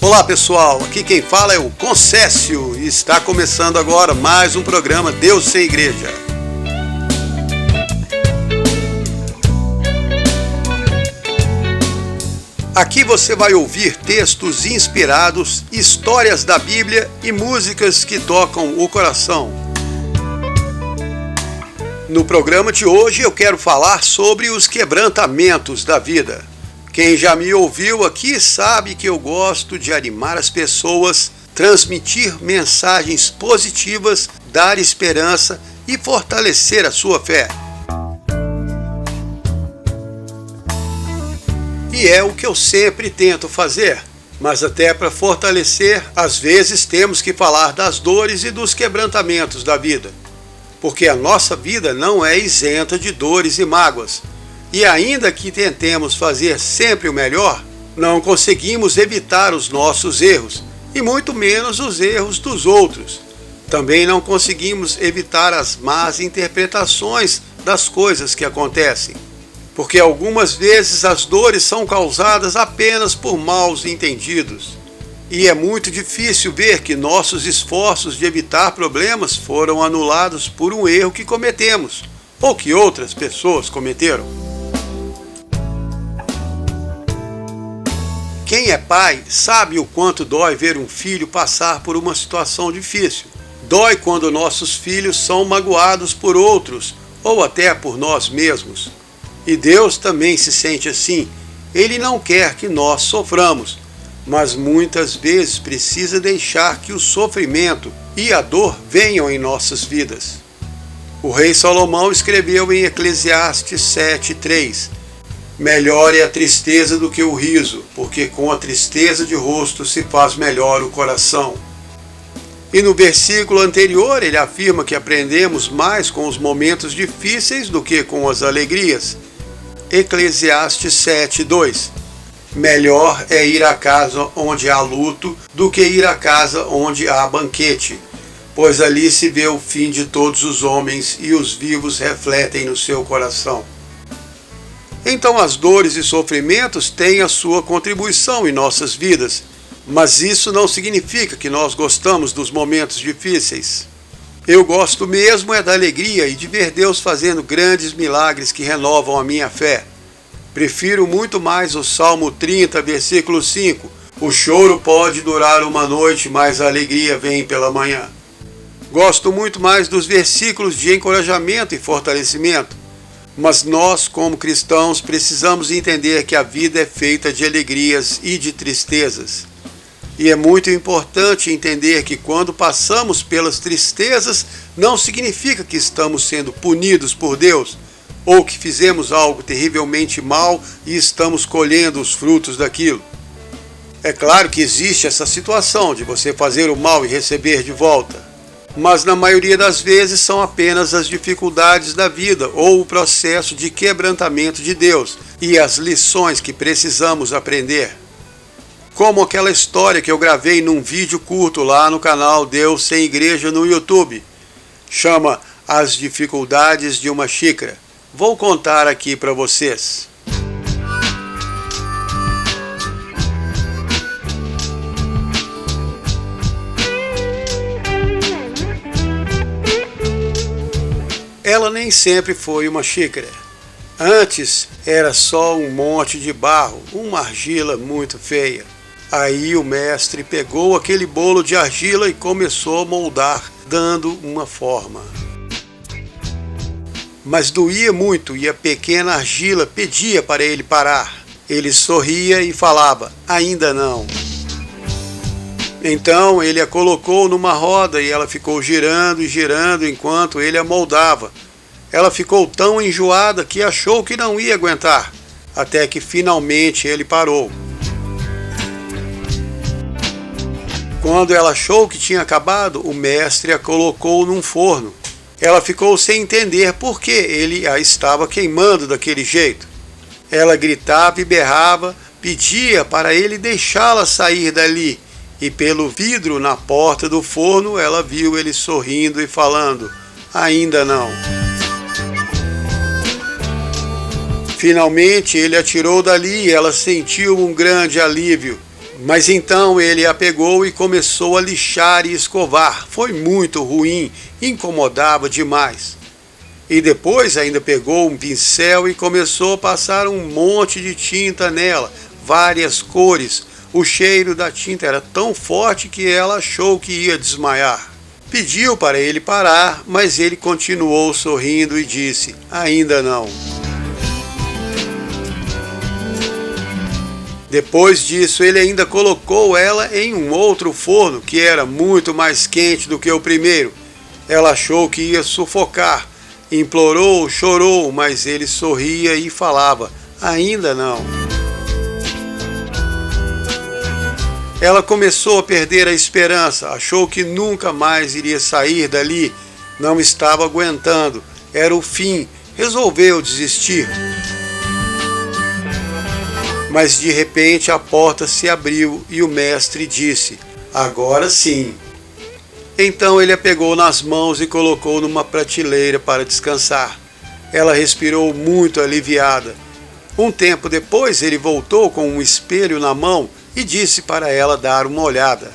Olá pessoal, aqui quem fala é o Concécio e está começando agora mais um programa Deus Sem Igreja. Aqui você vai ouvir textos inspirados, histórias da Bíblia e músicas que tocam o coração. No programa de hoje eu quero falar sobre os quebrantamentos da vida. Quem já me ouviu aqui sabe que eu gosto de animar as pessoas, transmitir mensagens positivas, dar esperança e fortalecer a sua fé. E é o que eu sempre tento fazer, mas até para fortalecer, às vezes temos que falar das dores e dos quebrantamentos da vida. Porque a nossa vida não é isenta de dores e mágoas. E ainda que tentemos fazer sempre o melhor, não conseguimos evitar os nossos erros, e muito menos os erros dos outros. Também não conseguimos evitar as más interpretações das coisas que acontecem, porque algumas vezes as dores são causadas apenas por maus entendidos. E é muito difícil ver que nossos esforços de evitar problemas foram anulados por um erro que cometemos, ou que outras pessoas cometeram. Quem é pai sabe o quanto dói ver um filho passar por uma situação difícil. Dói quando nossos filhos são magoados por outros ou até por nós mesmos. E Deus também se sente assim. Ele não quer que nós soframos, mas muitas vezes precisa deixar que o sofrimento e a dor venham em nossas vidas. O rei Salomão escreveu em Eclesiastes 7:3: melhor é a tristeza do que o riso, porque com a tristeza de rosto se faz melhor o coração. E no versículo anterior ele afirma que aprendemos mais com os momentos difíceis do que com as alegrias. Eclesiastes 7:2: melhor é ir à casa onde há luto do que ir à casa onde há banquete, pois ali se vê o fim de todos os homens e os vivos refletem no seu coração. Então as dores e sofrimentos têm a sua contribuição em nossas vidas, mas isso não significa que nós gostamos dos momentos difíceis. Eu gosto mesmo é da alegria e de ver Deus fazendo grandes milagres que renovam a minha fé. Prefiro muito mais o Salmo 30, versículo 5. O choro pode durar uma noite, mas a alegria vem pela manhã. Gosto muito mais dos versículos de encorajamento e fortalecimento. Mas nós, como cristãos, precisamos entender que a vida é feita de alegrias e de tristezas. E é muito importante entender que quando passamos pelas tristezas, não significa que estamos sendo punidos por Deus, ou que fizemos algo terrivelmente mal e estamos colhendo os frutos daquilo. É claro que existe essa situação de você fazer o mal e receber de volta. Mas na maioria das vezes são apenas as dificuldades da vida ou o processo de quebrantamento de Deus e as lições que precisamos aprender. Como aquela história que eu gravei num vídeo curto lá no canal Deus Sem Igreja no YouTube. Chama As Dificuldades de uma Xícara. Vou contar aqui para vocês. Ela nem sempre foi uma xícara. Antes era só um monte de barro, uma argila muito feia. Aí o mestre pegou aquele bolo de argila e começou a moldar, dando uma forma. Mas doía muito e a pequena argila pedia para ele parar. Ele sorria e falava: ainda não. Então ele a colocou numa roda e ela ficou girando e girando enquanto ele a moldava. Ela ficou tão enjoada que achou que não ia aguentar, até que finalmente ele parou. Quando ela achou que tinha acabado, o mestre a colocou num forno. Ela ficou sem entender por que ele a estava queimando daquele jeito. Ela gritava e berrava, pedia para ele deixá-la sair dali. E pelo vidro na porta do forno ela viu ele sorrindo e falando: ainda não. Finalmente ele a tirou dali e ela sentiu um grande alívio. Mas então ele a pegou e começou a lixar e escovar. Foi muito ruim, incomodava demais. E depois ainda pegou um pincel e começou a passar um monte de tinta nela, várias cores. O cheiro da tinta era tão forte que ela achou que ia desmaiar. Pediu para ele parar, mas ele continuou sorrindo e disse: ainda não. Depois disso, ele ainda colocou ela em um outro forno, que era muito mais quente do que o primeiro. Ela achou que ia sufocar, implorou, chorou, mas ele sorria e falava: ainda não. Ela começou a perder a esperança, achou que nunca mais iria sair dali, não estava aguentando, era o fim, resolveu desistir. Mas de repente a porta se abriu e o mestre disse: agora sim. Então ele a pegou nas mãos e colocou numa prateleira para descansar. Ela respirou muito aliviada. Um tempo depois ele voltou com um espelho na mão e disse para ela dar uma olhada.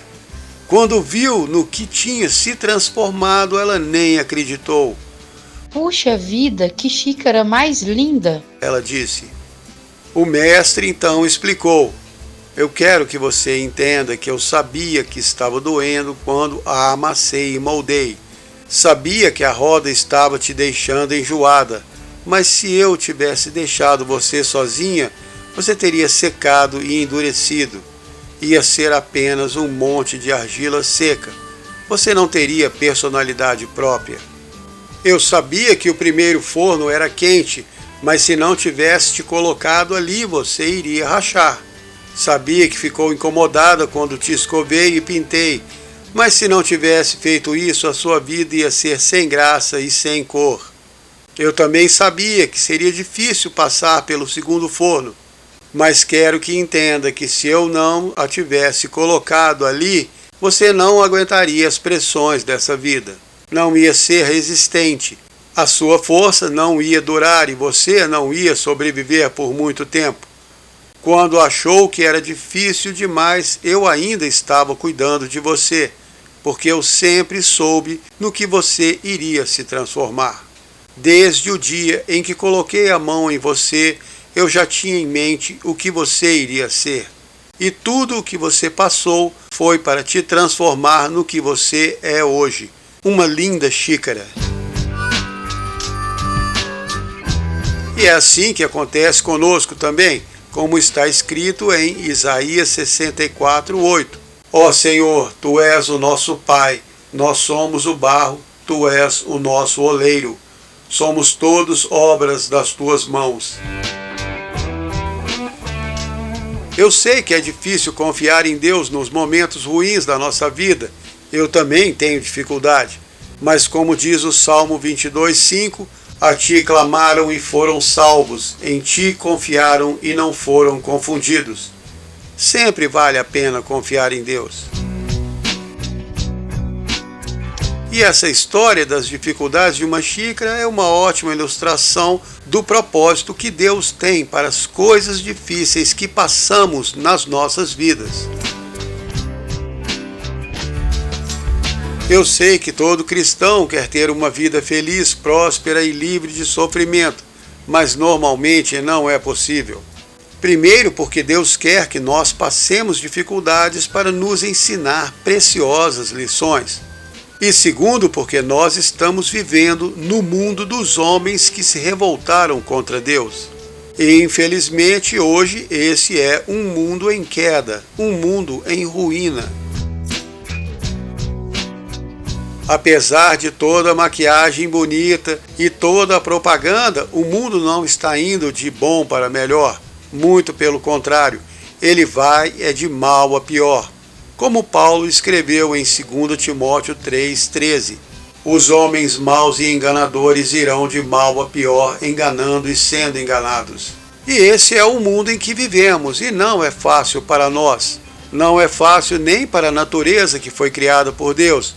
Quando viu no que tinha se transformado, ela nem acreditou. Puxa vida, que xícara mais linda! Ela disse. O mestre então explicou: eu quero que você entenda que eu sabia que estava doendo quando a amassei e moldei. Sabia que a roda estava te deixando enjoada, mas se eu tivesse deixado você sozinha, você teria secado e endurecido. Ia ser apenas um monte de argila seca. Você não teria personalidade própria. Eu sabia que o primeiro forno era quente, mas se não tivesse te colocado ali, você iria rachar. Sabia que ficou incomodada quando te escovei e pintei, mas se não tivesse feito isso, a sua vida ia ser sem graça e sem cor. Eu também sabia que seria difícil passar pelo segundo forno, mas quero que entenda que se eu não a tivesse colocado ali, você não aguentaria as pressões dessa vida. Não ia ser resistente. A sua força não ia durar e você não ia sobreviver por muito tempo. Quando achou que era difícil demais, eu ainda estava cuidando de você, porque eu sempre soube no que você iria se transformar. Desde o dia em que coloquei a mão em você, eu já tinha em mente o que você iria ser. E tudo o que você passou foi para te transformar no que você é hoje. Uma linda xícara. E é assim que acontece conosco também, como está escrito em Isaías 64:8. Ó Senhor, Tu és o nosso Pai, nós somos o barro, Tu és o nosso oleiro. Somos todos obras das Tuas mãos. Eu sei que é difícil confiar em Deus nos momentos ruins da nossa vida. Eu também tenho dificuldade. Mas como diz o Salmo 22:5, a Ti clamaram e foram salvos, em Ti confiaram e não foram confundidos. Sempre vale a pena confiar em Deus. E essa história das dificuldades de uma xícara é uma ótima ilustração do propósito que Deus tem para as coisas difíceis que passamos nas nossas vidas. Eu sei que todo cristão quer ter uma vida feliz, próspera e livre de sofrimento, mas normalmente não é possível. Primeiro, porque Deus quer que nós passemos dificuldades para nos ensinar preciosas lições. E segundo, porque nós estamos vivendo no mundo dos homens que se revoltaram contra Deus. E infelizmente hoje esse é um mundo em queda, um mundo em ruína. Apesar de toda a maquiagem bonita e toda a propaganda, o mundo não está indo de bom para melhor. Muito pelo contrário, ele vai de mal a pior. Como Paulo escreveu em 2 Timóteo 3,13. Os homens maus e enganadores irão de mal a pior, enganando e sendo enganados. E esse é o mundo em que vivemos, e não é fácil para nós. Não é fácil nem para a natureza que foi criada por Deus.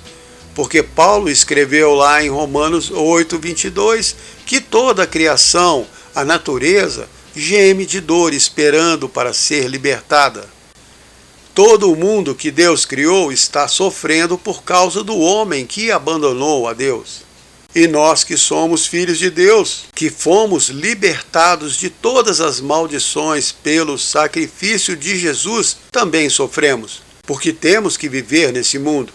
Porque Paulo escreveu lá em Romanos 8:22 que toda a criação, a natureza, geme de dor esperando para ser libertada. Todo o mundo que Deus criou está sofrendo por causa do homem que abandonou a Deus. E nós que somos filhos de Deus, que fomos libertados de todas as maldições pelo sacrifício de Jesus, também sofremos, porque temos que viver nesse mundo.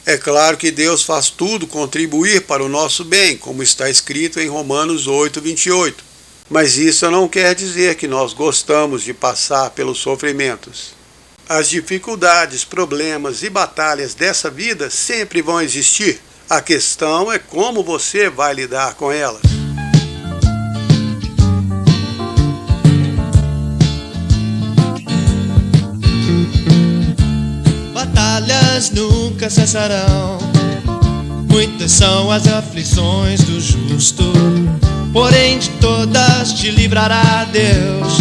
É claro que Deus faz tudo contribuir para o nosso bem, como está escrito em Romanos 8:28. Mas isso não quer dizer que nós gostamos de passar pelos sofrimentos. As dificuldades, problemas e batalhas dessa vida sempre vão existir. A questão é como você vai lidar com elas. Batalhas nunca cessarão, muitas são as aflições do justo, porém de todas te livrará Deus.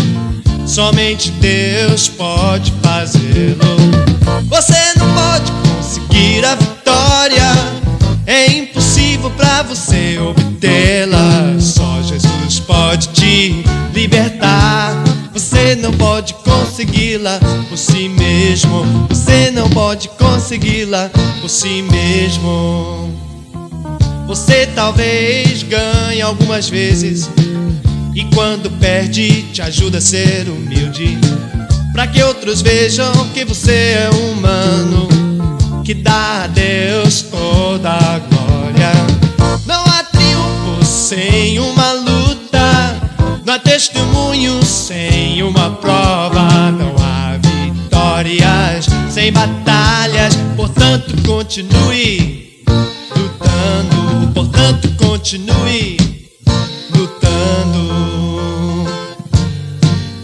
Somente Deus pode fazê-lo. Você não pode conseguir a vitória, é impossível pra você obtê-la. Só Jesus pode te libertar. Você não pode consegui-la por si mesmo. Você não pode consegui-la por si mesmo. Você talvez ganhe algumas vezes, e quando perde te ajuda a ser humilde, pra que outros vejam que você é humano, que dá a Deus toda a glória. Não há triunfo sem uma luta, não há testemunho sem uma prova, não há vitórias sem batalhas. Portanto continue lutando, portanto continue lutando.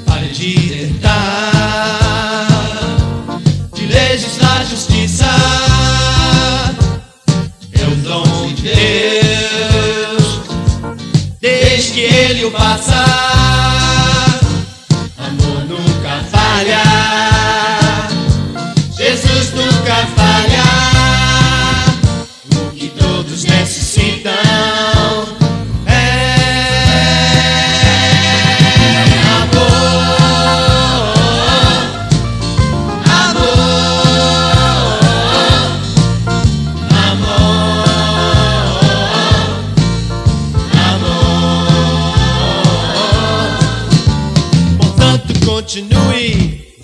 Pare de tentar de legislar a justiça, é o dom de Deus, desde que Ele o faça. Amor nunca falha, Jesus nunca falha. O que todos necessitam continue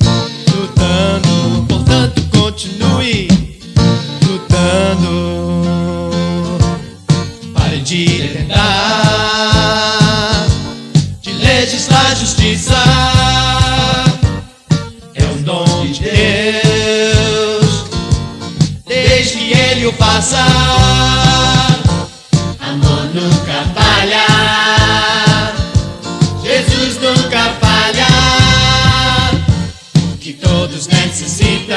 lutando, portanto continue lutando. Pare de tentar de legislar a justiça, é um dom de Deus, desde que Ele o faça. Amor nunca falha, Jesus nunca falha. Que todos necessitam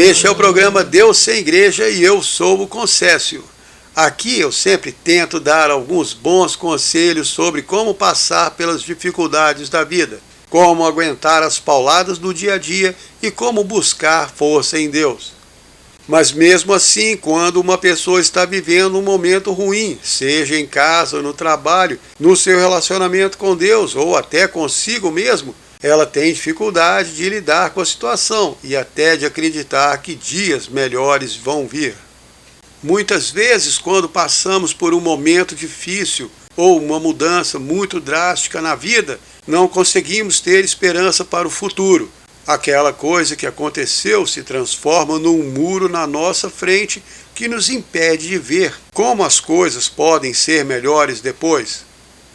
Este é o programa Deus Sem Igreja e eu sou o Concécio. Aqui eu sempre tento dar alguns bons conselhos sobre como passar pelas dificuldades da vida, como aguentar as pauladas do dia a dia e como buscar força em Deus. Mas mesmo assim, quando uma pessoa está vivendo um momento ruim, seja em casa, no trabalho, no seu relacionamento com Deus ou até consigo mesmo, ela tem dificuldade de lidar com a situação e até de acreditar que dias melhores vão vir. Muitas vezes, quando passamos por um momento difícil ou uma mudança muito drástica na vida, não conseguimos ter esperança para o futuro. Aquela coisa que aconteceu se transforma num muro na nossa frente que nos impede de ver como as coisas podem ser melhores depois.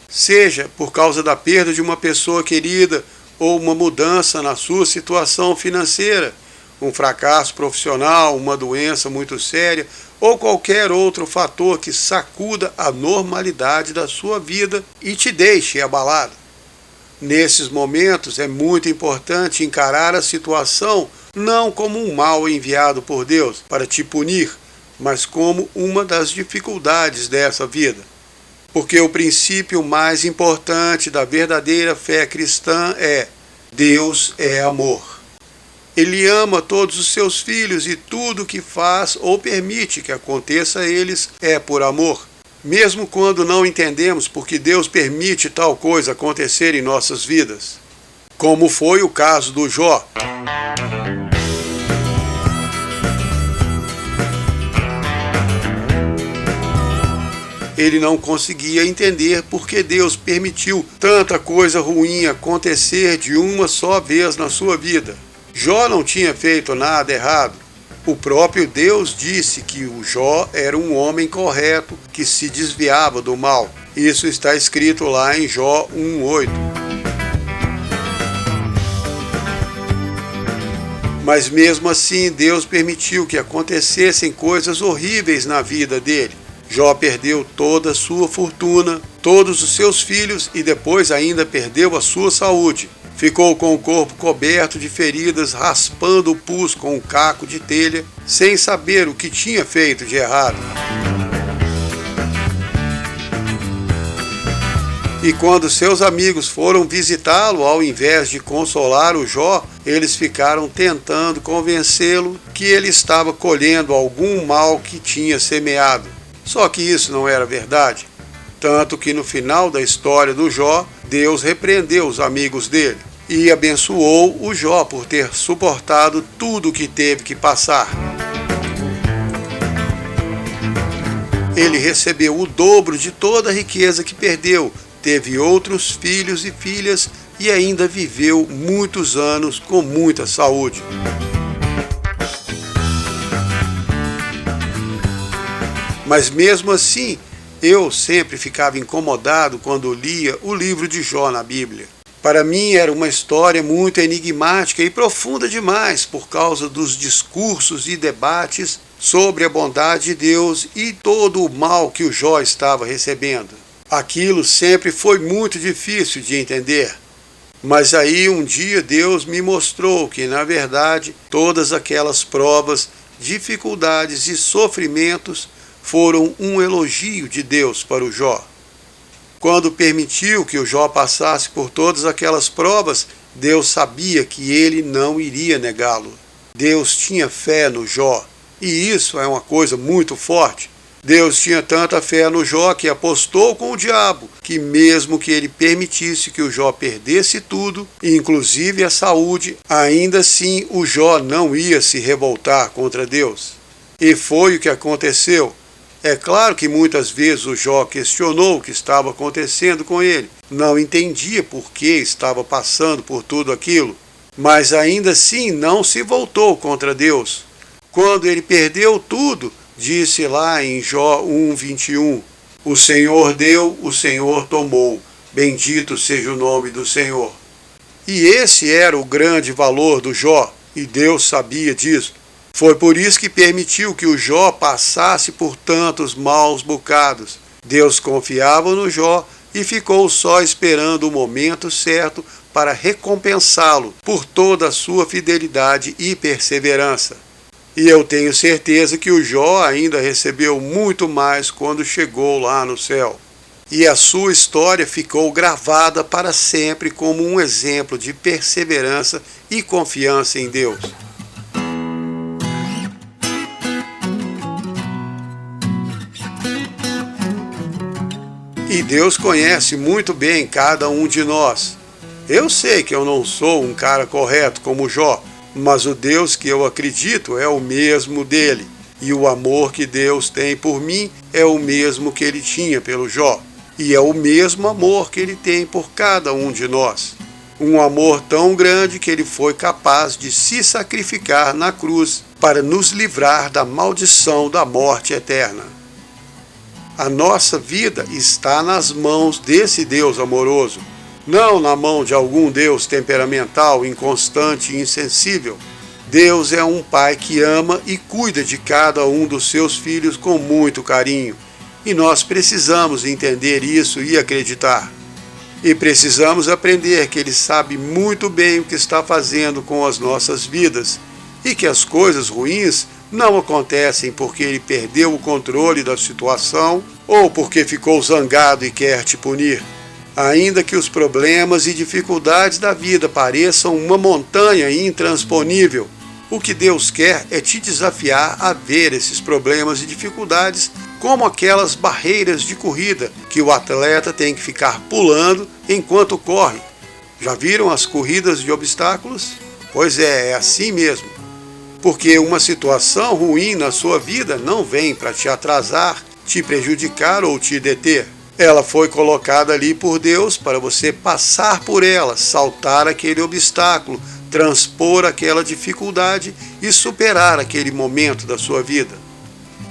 Seja por causa da perda de uma pessoa querida ou uma mudança na sua situação financeira, um fracasso profissional, uma doença muito séria ou qualquer outro fator que sacuda a normalidade da sua vida e te deixe abalado. Nesses momentos é muito importante encarar a situação não como um mal enviado por Deus para te punir, mas como uma das dificuldades dessa vida. Porque o princípio mais importante da verdadeira fé cristã é: Deus é amor. Ele ama todos os seus filhos e tudo que faz ou permite que aconteça a eles é por amor. Mesmo quando não entendemos por que Deus permite tal coisa acontecer em nossas vidas. Como foi o caso do Jó. Ele não conseguia entender por que Deus permitiu tanta coisa ruim acontecer de uma só vez na sua vida. Jó não tinha feito nada errado. O próprio Deus disse que o Jó era um homem correto que se desviava do mal. Isso está escrito lá em Jó 1:8. Mas mesmo assim, Deus permitiu que acontecessem coisas horríveis na vida dele. Jó perdeu toda a sua fortuna, todos os seus filhos e depois ainda perdeu a sua saúde. Ficou com o corpo coberto de feridas, raspando o pus com um caco de telha, sem saber o que tinha feito de errado. E quando seus amigos foram visitá-lo, ao invés de consolar o Jó, eles ficaram tentando convencê-lo que ele estava colhendo algum mal que tinha semeado. Só que isso não era verdade. Tanto que no final da história do Jó, Deus repreendeu os amigos dele e abençoou o Jó por ter suportado tudo o que teve que passar. Ele recebeu o dobro de toda a riqueza que perdeu, teve outros filhos e filhas e ainda viveu muitos anos com muita saúde. Mas mesmo assim, eu sempre ficava incomodado quando lia o livro de Jó na Bíblia. Para mim era uma história muito enigmática e profunda demais por causa dos discursos e debates sobre a bondade de Deus e todo o mal que o Jó estava recebendo. Aquilo sempre foi muito difícil de entender. Mas aí um dia Deus me mostrou que, na verdade, todas aquelas provas, dificuldades e sofrimentos foram um elogio de Deus para o Jó. Quando permitiu que o Jó passasse por todas aquelas provas, Deus sabia que ele não iria negá-lo. Deus tinha fé no Jó, e isso é uma coisa muito forte. Deus tinha tanta fé no Jó que apostou com o diabo, que mesmo que ele permitisse que o Jó perdesse tudo, inclusive a saúde, ainda assim o Jó não ia se revoltar contra Deus. E foi o que aconteceu. É claro que muitas vezes o Jó questionou o que estava acontecendo com ele, não entendia por que estava passando por tudo aquilo, mas ainda assim não se voltou contra Deus. Quando ele perdeu tudo, disse lá em Jó 1:21, o Senhor deu, o Senhor tomou, bendito seja o nome do Senhor. E esse era o grande valor do Jó, e Deus sabia disso. Foi por isso que permitiu que o Jó passasse por tantos maus bocados. Deus confiava no Jó e ficou só esperando o momento certo para recompensá-lo por toda a sua fidelidade e perseverança. E eu tenho certeza que o Jó ainda recebeu muito mais quando chegou lá no céu. E a sua história ficou gravada para sempre como um exemplo de perseverança e confiança em Deus. E Deus conhece muito bem cada um de nós. Eu sei que eu não sou um cara correto como Jó, mas o Deus que eu acredito é o mesmo dele. E o amor que Deus tem por mim é o mesmo que ele tinha pelo Jó. E é o mesmo amor que ele tem por cada um de nós. Um amor tão grande que ele foi capaz de se sacrificar na cruz para nos livrar da maldição da morte eterna. A nossa vida está nas mãos desse Deus amoroso, não na mão de algum Deus temperamental, inconstante e insensível. Deus é um pai que ama e cuida de cada um dos seus filhos com muito carinho. E nós precisamos entender isso e acreditar. E precisamos aprender que Ele sabe muito bem o que está fazendo com as nossas vidas e que as coisas ruins não acontecem porque Ele perdeu o controle da situação ou porque ficou zangado e quer te punir. Ainda que os problemas e dificuldades da vida pareçam uma montanha intransponível, o que Deus quer é te desafiar a ver esses problemas e dificuldades como aquelas barreiras de corrida que o atleta tem que ficar pulando enquanto corre. Já viram as corridas de obstáculos? Pois é assim mesmo. Porque uma situação ruim na sua vida não vem para te atrasar, te prejudicar ou te deter. Ela foi colocada ali por Deus para você passar por ela, saltar aquele obstáculo, transpor aquela dificuldade e superar aquele momento da sua vida.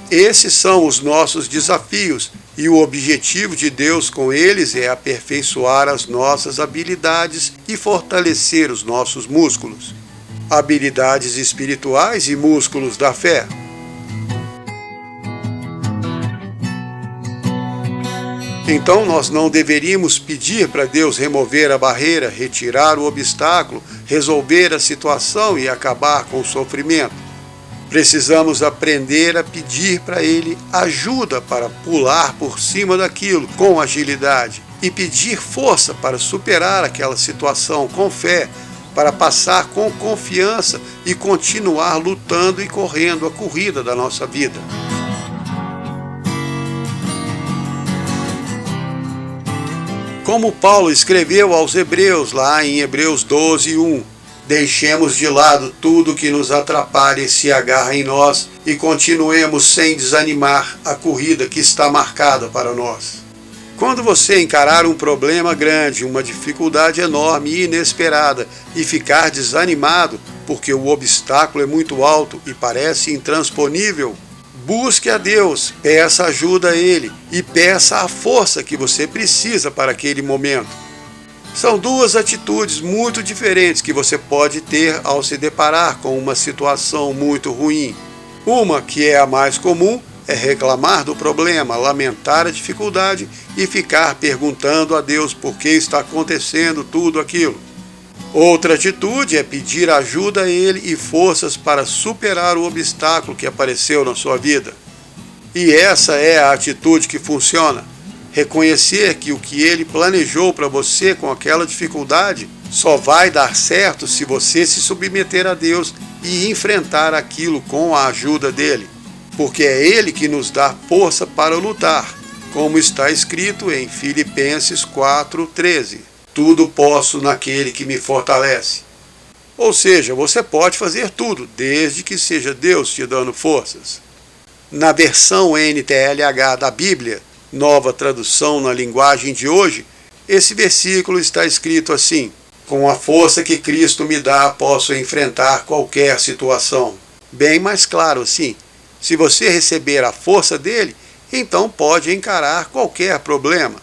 Esses são os nossos desafios e o objetivo de Deus com eles é aperfeiçoar as nossas habilidades e fortalecer os nossos músculos, habilidades espirituais e músculos da fé. Então nós não deveríamos pedir para Deus remover a barreira, retirar o obstáculo, resolver a situação e acabar com o sofrimento. Precisamos aprender a pedir para Ele ajuda para pular por cima daquilo com agilidade e pedir força para superar aquela situação com fé, para passar com confiança e continuar lutando e correndo a corrida da nossa vida. Como Paulo escreveu aos Hebreus, lá em Hebreus 12:1, deixemos de lado tudo que nos atrapalha e se agarra em nós e continuemos sem desanimar a corrida que está marcada para nós. Quando você encarar um problema grande, uma dificuldade enorme e inesperada e ficar desanimado porque o obstáculo é muito alto e parece intransponível, busque a Deus, peça ajuda a Ele e peça a força que você precisa para aquele momento. São duas atitudes muito diferentes que você pode ter ao se deparar com uma situação muito ruim. Uma, que é a mais comum, é reclamar do problema, lamentar a dificuldade e ficar perguntando a Deus por que está acontecendo tudo aquilo. Outra atitude é pedir ajuda a Ele e forças para superar o obstáculo que apareceu na sua vida. E essa é a atitude que funciona. Reconhecer que o que Ele planejou para você com aquela dificuldade só vai dar certo se você se submeter a Deus e enfrentar aquilo com a ajuda dEle. Porque é Ele que nos dá força para lutar, como está escrito em Filipenses 4:13. Tudo posso naquele que me fortalece. Ou seja, você pode fazer tudo, desde que seja Deus te dando forças. Na versão NTLH da Bíblia, nova tradução na linguagem de hoje, esse versículo está escrito assim: com a força que Cristo me dá, posso enfrentar qualquer situação. Bem mais claro assim, se você receber a força dele, então pode encarar qualquer problema.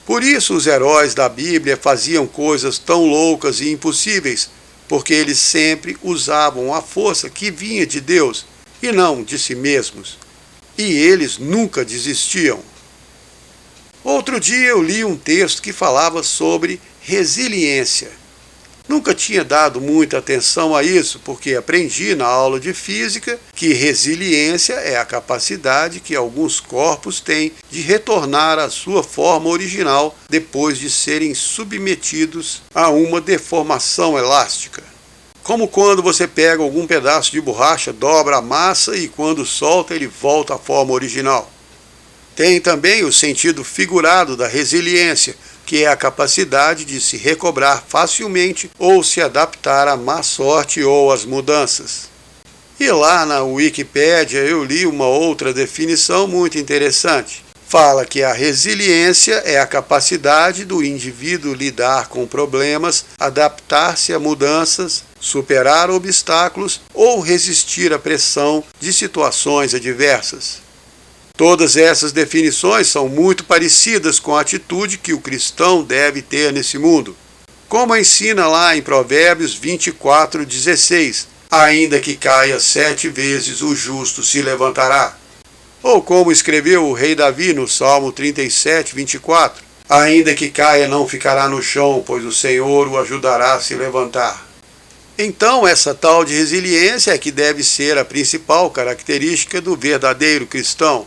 Por isso os heróis da Bíblia faziam coisas tão loucas e impossíveis, porque eles sempre usavam a força que vinha de Deus e não de si mesmos. E eles nunca desistiam. Outro dia eu li um texto que falava sobre resiliência. Nunca tinha dado muita atenção a isso, porque aprendi na aula de física que resiliência é a capacidade que alguns corpos têm de retornar à sua forma original depois de serem submetidos a uma deformação elástica. Como quando você pega algum pedaço de borracha, dobra a massa e quando solta ele volta à forma original. Tem também o sentido figurado da resiliência, que é a capacidade de se recobrar facilmente ou se adaptar à má sorte ou às mudanças. E lá na Wikipédia eu li uma outra definição muito interessante. Fala que a resiliência é a capacidade do indivíduo lidar com problemas, adaptar-se a mudanças, superar obstáculos ou resistir à pressão de situações adversas. Todas essas definições são muito parecidas com a atitude que o cristão deve ter nesse mundo. Como ensina lá em Provérbios 24:16, ainda que caia 7 vezes, o justo se levantará. Ou como escreveu o rei Davi no Salmo 37, 24, ainda que caia não ficará no chão, pois o Senhor o ajudará a se levantar. Então, essa tal de resiliência é que deve ser a principal característica do verdadeiro cristão.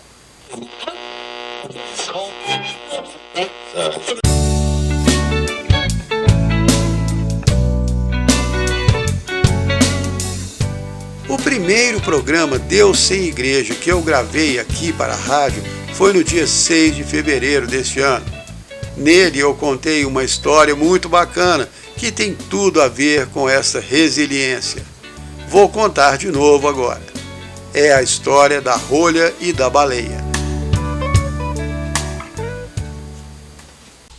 O primeiro programa Deus Sem Igreja que eu gravei aqui para a rádio foi no dia 6 de fevereiro deste ano. Nele eu contei uma história muito bacana que tem tudo a ver com essa resiliência. Vou contar de novo agora. É a história da rolha e da baleia.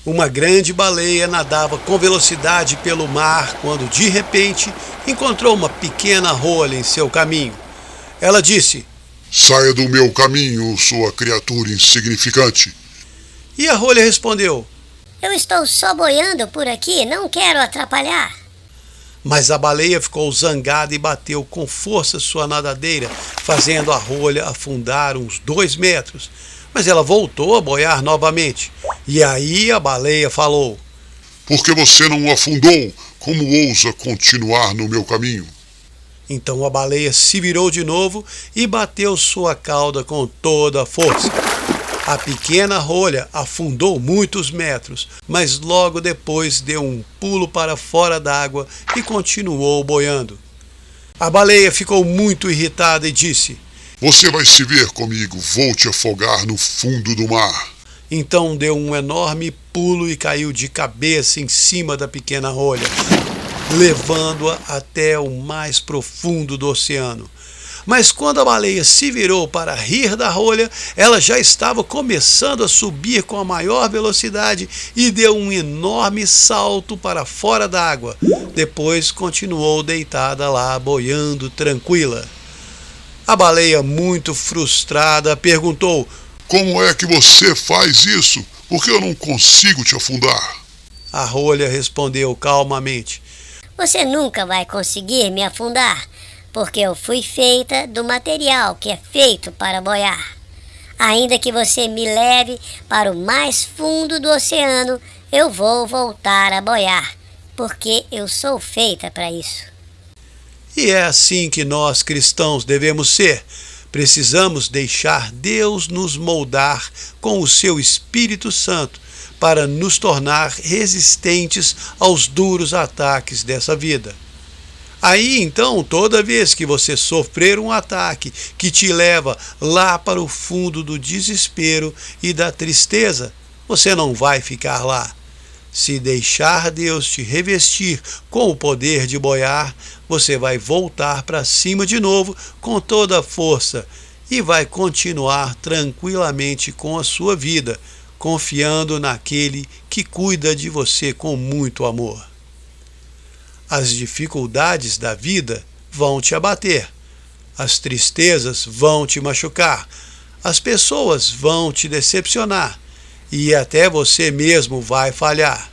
Uma grande baleia nadava com velocidade pelo mar quando, de repente, encontrou uma pequena rolha em seu caminho. Ela disse: "Saia do meu caminho, sua criatura insignificante." E a rolha respondeu: "Eu estou só boiando por aqui, não quero atrapalhar." Mas a baleia ficou zangada e bateu com força sua nadadeira, fazendo a rolha afundar uns 2 metros. Mas ela voltou a boiar novamente. E aí a baleia falou: "Por que você não o afundou? Como ousa continuar no meu caminho?" Então a baleia se virou de novo e bateu sua cauda com toda a força. A pequena rolha afundou muitos metros, mas logo depois deu um pulo para fora d'água e continuou boiando. A baleia ficou muito irritada e disse: "Você vai se ver comigo, vou te afogar no fundo do mar." Então deu um enorme pulo e caiu de cabeça em cima da pequena rolha, levando-a até o mais profundo do oceano. Mas quando a baleia se virou para rir da rolha, ela já estava começando a subir com a maior velocidade e deu um enorme salto para fora d'água. Depois continuou deitada lá, boiando tranquila. A baleia, muito frustrada, perguntou: "Como é que você faz isso? Por que eu não consigo te afundar?" A rolha respondeu calmamente: "Você nunca vai conseguir me afundar, porque eu fui feita do material que é feito para boiar. Ainda que você me leve para o mais fundo do oceano, eu vou voltar a boiar, porque eu sou feita para isso." E é assim que nós cristãos devemos ser. Precisamos deixar Deus nos moldar com o seu Espírito Santo para nos tornar resistentes aos duros ataques dessa vida. Aí então, toda vez que você sofrer um ataque que te leva lá para o fundo do desespero e da tristeza, você não vai ficar lá. Se deixar Deus te revestir com o poder de boiar, você vai voltar para cima de novo com toda a força e vai continuar tranquilamente com a sua vida, confiando naquele que cuida de você com muito amor. As dificuldades da vida vão te abater, as tristezas vão te machucar, as pessoas vão te decepcionar e até você mesmo vai falhar.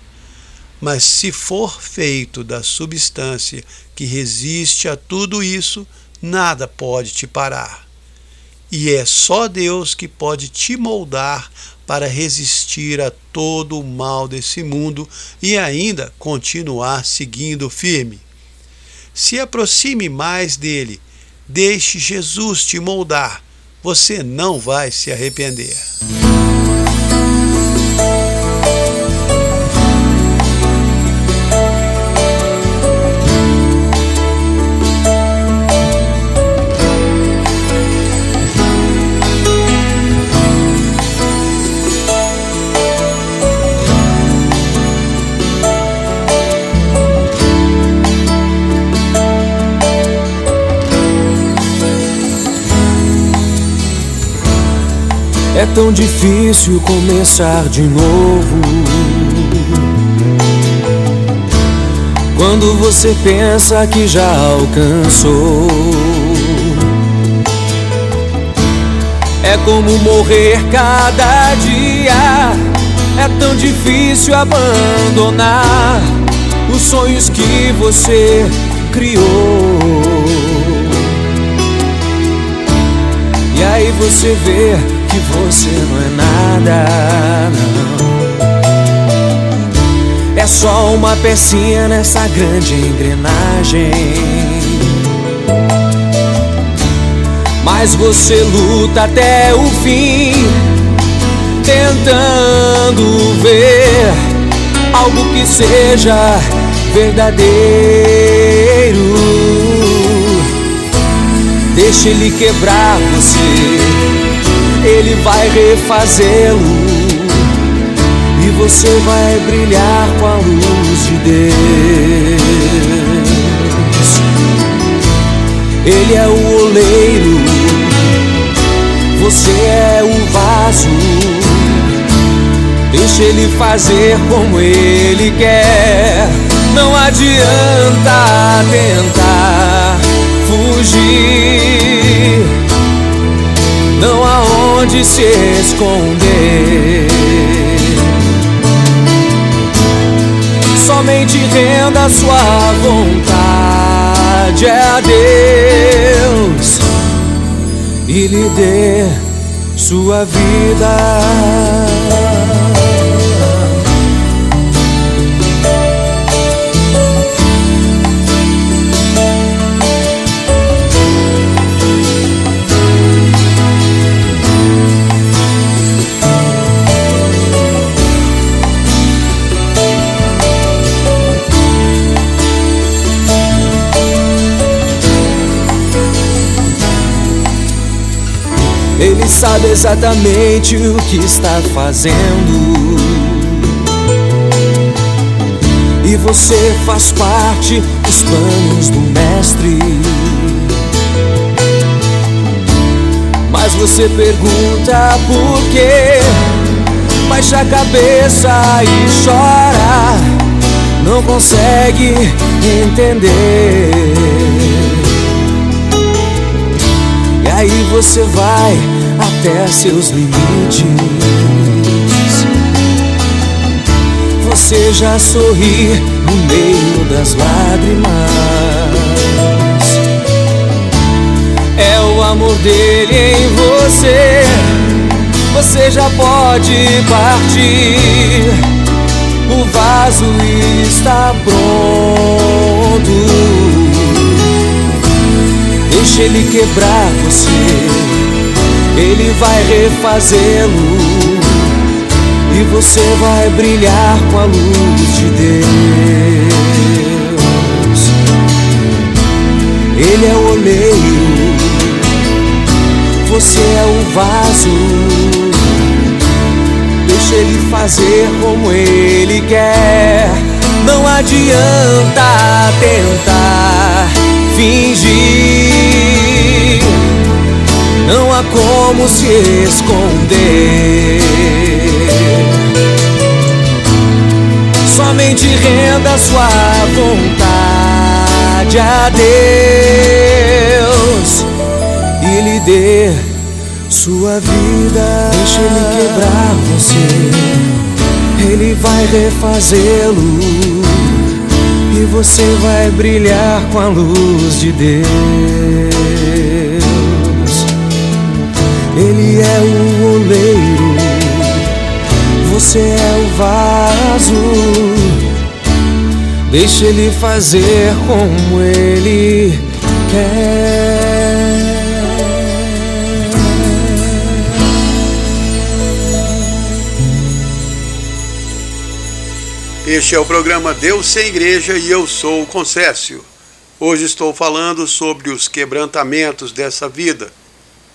Mas se for feito da substância que resiste a tudo isso, nada pode te parar. E é só Deus que pode te moldar para resistir a todo o mal desse mundo e ainda continuar seguindo firme. Se aproxime mais dele, deixe Jesus te moldar, você não vai se arrepender. É tão difícil começar de novo quando você pensa que já alcançou. É como morrer cada dia. É tão difícil abandonar os sonhos que você criou. você ver que você não é nada, não. É só uma pecinha nessa grande engrenagem. Mas você luta até o fim, tentando ver algo que seja verdadeiro. Deixa ele quebrar você, ele vai refazê-lo, e você vai brilhar com a luz de Deus. Ele é o oleiro, você é o vaso. Deixa ele fazer como ele quer. Não adianta tentar fugir, não há onde se esconder. Somente renda sua vontade a Deus e lhe dê sua vida. Ele sabe exatamente o que está fazendo, e você faz parte dos planos do Mestre. Mas você pergunta por quê, baixa a cabeça e chora, não consegue entender. E aí você vai até seus limites, você já sorri no meio das lágrimas. É o amor dele em você, você já pode partir. O vaso está pronto, deixa ele quebrar você, ele vai refazê-lo, e você vai brilhar com a luz de Deus. Ele é o oleiro, você é o vaso. Deixa ele fazer como ele quer. Não adianta tentar fingir, não há como se esconder. Somente renda sua vontade a Deus e lhe dê sua vida. Deixa ele quebrar você, ele vai refazê-lo, e você vai brilhar com a luz de Deus. Ele é o oleiro, você é o vaso. Deixa ele fazer como ele quer. Este é o programa Deus Sem Igreja e eu sou o Concécio. Hoje estou falando sobre os quebrantamentos dessa vida,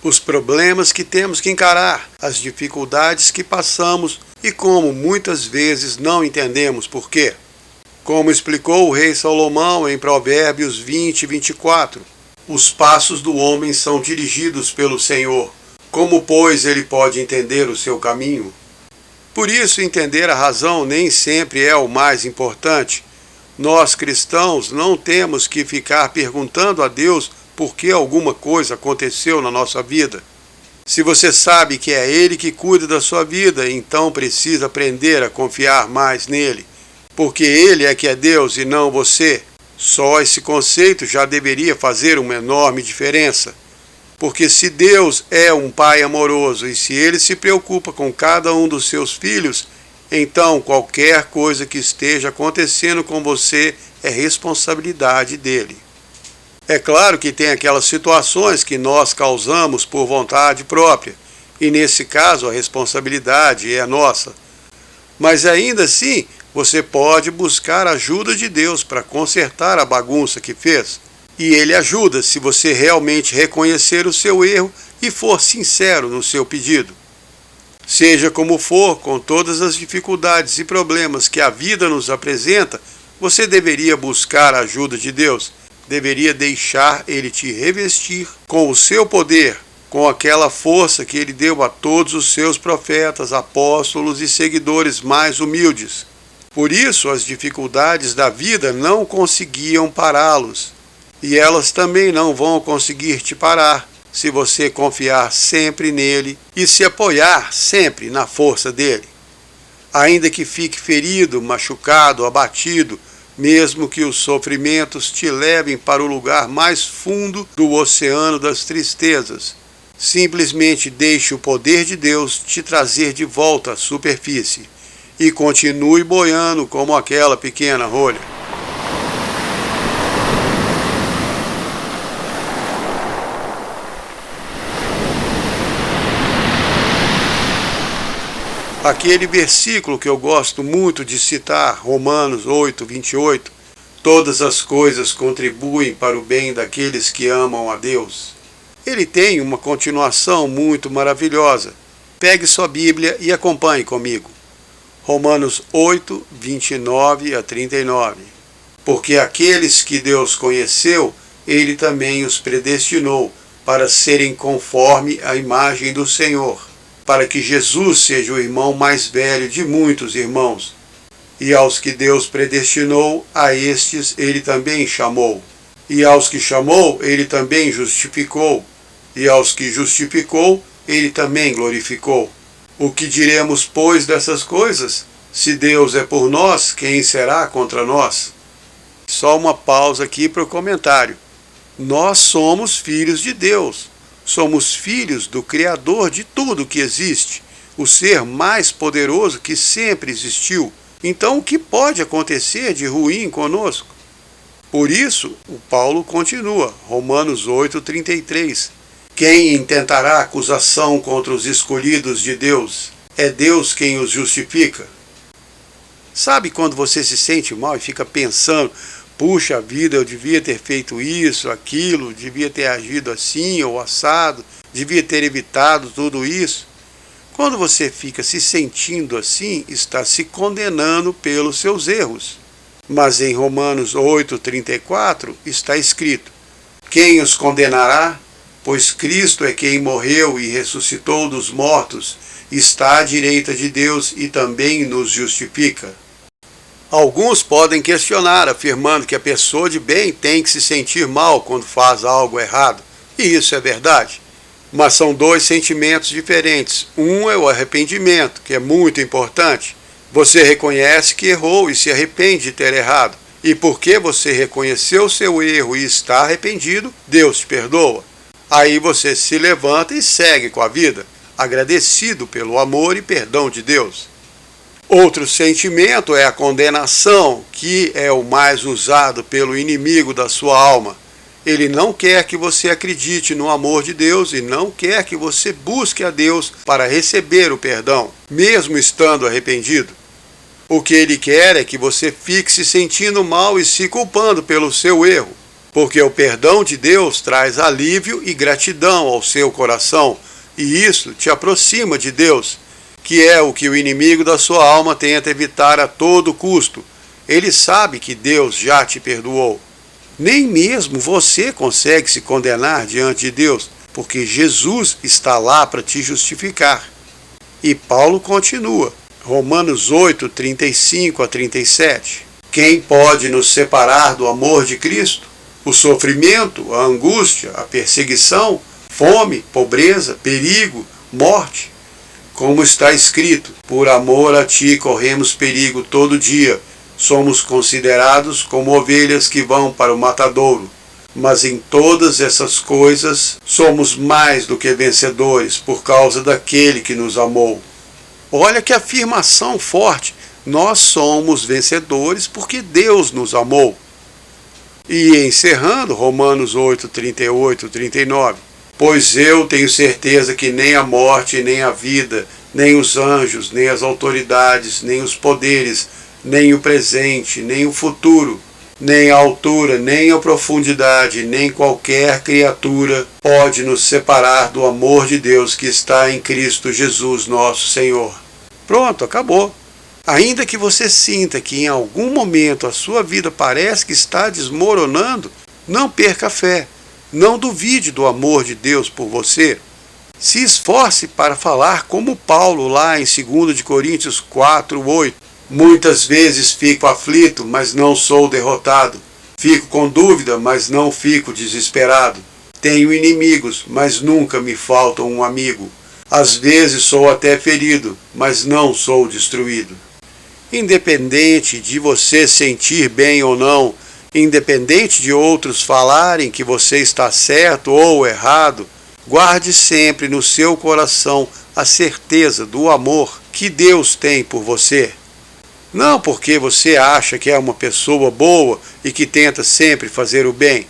os problemas que temos que encarar, as dificuldades que passamos e como muitas vezes não entendemos por quê. Como explicou o rei Salomão em Provérbios 20 e 24, os passos do homem são dirigidos pelo Senhor. Como, pois, ele pode entender o seu caminho? Por isso, entender a razão nem sempre é o mais importante. Nós, cristãos, não temos que ficar perguntando a Deus por que alguma coisa aconteceu na nossa vida. Se você sabe que é Ele que cuida da sua vida, então precisa aprender a confiar mais nele, porque Ele é que é Deus e não você. Só esse conceito já deveria fazer uma enorme diferença. Porque se Deus é um pai amoroso e se ele se preocupa com cada um dos seus filhos, então qualquer coisa que esteja acontecendo com você é responsabilidade dele. É claro que tem aquelas situações que nós causamos por vontade própria, e nesse caso a responsabilidade é nossa. Mas ainda assim, você pode buscar a ajuda de Deus para consertar a bagunça que fez. E ele ajuda se você realmente reconhecer o seu erro e for sincero no seu pedido. Seja como for, com todas as dificuldades e problemas que a vida nos apresenta, você deveria buscar a ajuda de Deus. Deveria deixar ele te revestir com o seu poder, com aquela força que ele deu a todos os seus profetas, apóstolos e seguidores mais humildes. Por isso, as dificuldades da vida não conseguiam pará-los. E elas também não vão conseguir te parar, se você confiar sempre nele e se apoiar sempre na força dele. Ainda que fique ferido, machucado, abatido, mesmo que os sofrimentos te levem para o lugar mais fundo do oceano das tristezas, simplesmente deixe o poder de Deus te trazer de volta à superfície e continue boiando como aquela pequena rolha. Aquele versículo que eu gosto muito de citar, Romanos 8, 28, todas as coisas contribuem para o bem daqueles que amam a Deus. Ele tem uma continuação muito maravilhosa. Pegue sua Bíblia e acompanhe comigo. Romanos 8, 29 a 39. Porque aqueles que Deus conheceu, ele também os predestinou para serem conforme a imagem do Senhor, para que Jesus seja o irmão mais velho de muitos irmãos. E aos que Deus predestinou, a estes ele também chamou. E aos que chamou, ele também justificou. E aos que justificou, ele também glorificou. O que diremos, pois, dessas coisas? Se Deus é por nós, quem será contra nós? Só uma pausa aqui para o comentário. Nós somos filhos de Deus. Somos filhos do Criador de tudo que existe, o ser mais poderoso que sempre existiu. Então, o que pode acontecer de ruim conosco? Por isso, o Paulo continua, Romanos 8:33. Quem intentará acusação contra os escolhidos de Deus? É Deus quem os justifica. Sabe quando você se sente mal e fica pensando, puxa vida, eu devia ter feito isso, aquilo, devia ter agido assim ou assado, devia ter evitado tudo isso? Quando você fica se sentindo assim, está se condenando pelos seus erros. Mas em Romanos 8:34 está escrito: quem os condenará? Pois Cristo é quem morreu e ressuscitou dos mortos, está à direita de Deus e também nos justifica. Alguns podem questionar, afirmando que a pessoa de bem tem que se sentir mal quando faz algo errado. E isso é verdade. Mas são dois sentimentos diferentes. Um é o arrependimento, que é muito importante. Você reconhece que errou e se arrepende de ter errado. E porque você reconheceu o seu erro e está arrependido, Deus te perdoa. Aí você se levanta e segue com a vida, agradecido pelo amor e perdão de Deus. Outro sentimento é a condenação, que é o mais usado pelo inimigo da sua alma. Ele não quer que você acredite no amor de Deus e não quer que você busque a Deus para receber o perdão, mesmo estando arrependido. O que ele quer é que você fique se sentindo mal e se culpando pelo seu erro, porque o perdão de Deus traz alívio e gratidão ao seu coração, e isso te aproxima de Deus, que é o que o inimigo da sua alma tenta evitar a todo custo. Ele sabe que Deus já te perdoou. Nem mesmo você consegue se condenar diante de Deus, porque Jesus está lá para te justificar. E Paulo continua, Romanos 8, 35 a 37. Quem pode nos separar do amor de Cristo? O sofrimento, a angústia, a perseguição, fome, pobreza, perigo, morte. Como está escrito, por amor a ti corremos perigo todo dia, somos considerados como ovelhas que vão para o matadouro. Mas em todas essas coisas somos mais do que vencedores por causa daquele que nos amou. Olha que afirmação forte! Nós somos vencedores porque Deus nos amou. E encerrando, Romanos 8, 38, 39. Pois eu tenho certeza que nem a morte, nem a vida, nem os anjos, nem as autoridades, nem os poderes, nem o presente, nem o futuro, nem a altura, nem a profundidade, nem qualquer criatura pode nos separar do amor de Deus que está em Cristo Jesus, nosso Senhor. Pronto, acabou. Ainda que você sinta que em algum momento a sua vida parece que está desmoronando, não perca a fé. Não duvide do amor de Deus por você. Se esforce para falar como Paulo lá em 2 Coríntios 4, 8. Muitas vezes fico aflito, mas não sou derrotado. Fico com dúvida, mas não fico desesperado. Tenho inimigos, mas nunca me falta um amigo. Às vezes sou até ferido, mas não sou destruído. Independente de você sentir bem ou não, independente de outros falarem que você está certo ou errado, guarde sempre no seu coração a certeza do amor que Deus tem por você. Não porque você acha que é uma pessoa boa e que tenta sempre fazer o bem.